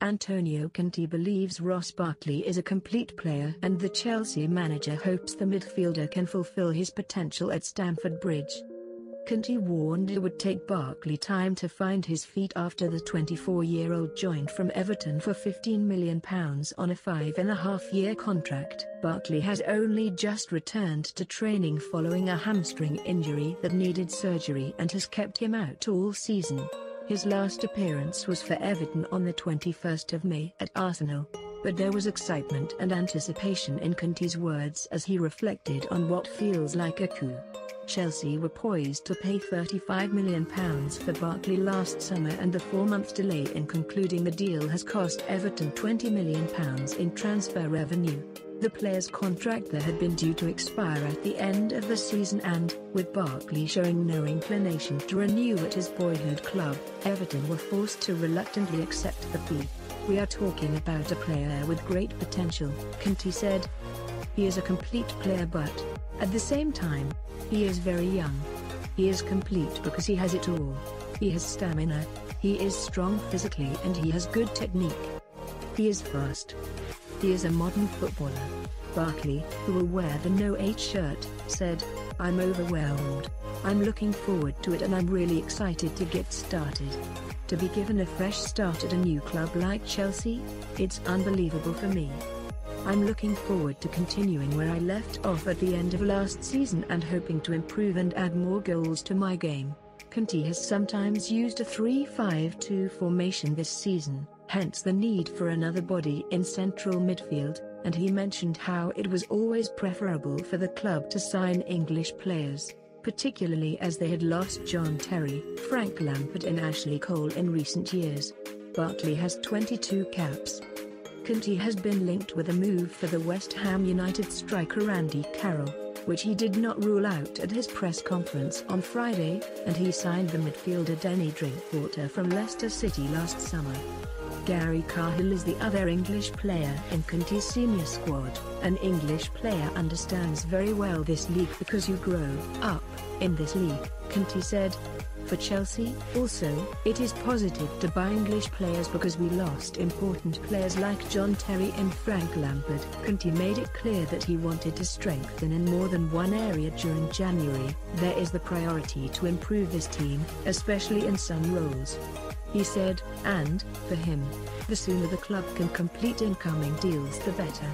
Antonio Conte believes Ross Barkley is a complete player, and the Chelsea manager hopes the midfielder can fulfill his potential at Stamford Bridge. Conte warned it would take Barkley time to find his feet after the 24-year-old joined from Everton for £15 million on a 5.5-year contract. Barkley has only just returned to training following a hamstring injury that needed surgery and has kept him out all season. His last appearance was for Everton on the 21st of May at Arsenal. But there was excitement and anticipation in Conte's words as he reflected on what feels like a coup. Chelsea were poised to pay £35 million for Barkley last summer, and the 4-month delay in concluding the deal has cost Everton £20 million in transfer revenue. The player's contract there had been due to expire at the end of the season, and, with Barkley showing no inclination to renew at his boyhood club, Everton were forced to reluctantly accept the fee. "We are talking about a player with great potential," Conte said. "He is a complete player, but, at the same time, he is very young. He is complete because he has it all. He has stamina, he is strong physically, and he has good technique. He is fast. He is a modern footballer." Barkley, who will wear the No 8 shirt, said, "I'm overwhelmed. I'm looking forward to it, and I'm really excited to get started. To be given a fresh start at a new club like Chelsea, it's unbelievable for me. I'm looking forward to continuing where I left off at the end of last season and hoping to improve and add more goals to my game." Conte has sometimes used a 3-5-2 formation this season, hence the need for another body in central midfield, and he mentioned how it was always preferable for the club to sign English players, particularly as they had lost John Terry, Frank Lampard and Ashley Cole in recent years. Barkley has 22 caps. Conte has been linked with a move for the West Ham United striker Andy Carroll, which he did not rule out at his press conference on Friday, and he signed the midfielder Denny Drinkwater from Leicester City last summer. Gary Cahill is the other English player in Conte's senior squad. "An English player understands very well this league because you grow up in this league," Conte said. For Chelsea, also, it is positive to buy English players because we lost important players like John Terry and Frank Lampard. Conte made it clear that he wanted to strengthen in more than one area during January. "There is the priority to improve this team, especially in some roles," he said, and, for him, the sooner the club can complete incoming deals the better.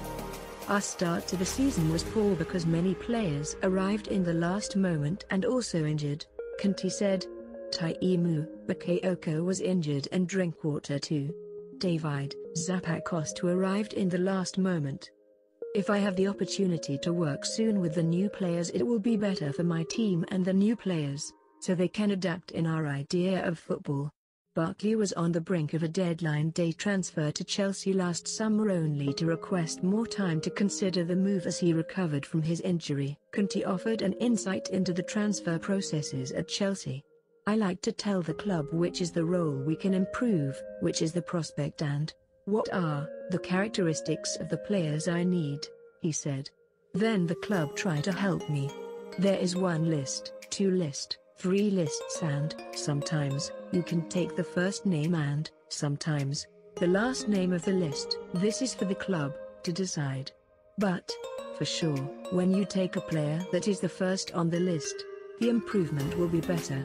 "Our start to the season was poor because many players arrived in the last moment and also injured," Conte said. Taimu Bakayoko was injured and Drinkwater too. David Zappacosta arrived in the last moment. "If I have the opportunity to work soon with the new players, it will be better for my team and the new players, so they can adapt in our idea of football." Barkley was on the brink of a deadline day transfer to Chelsea last summer, only to request more time to consider the move as he recovered from his injury. Conte offered an insight into the transfer processes at Chelsea. "I like to tell the club which is the role we can improve, which is the prospect, and what are the characteristics of the players I need," he said. "Then the club try to help me. There is 1 list, 2 list, 3 lists, and sometimes you can take the first name and sometimes the last name of the list. This is for the club to decide. But, for sure, when you take a player that is the first on the list, the improvement will be better."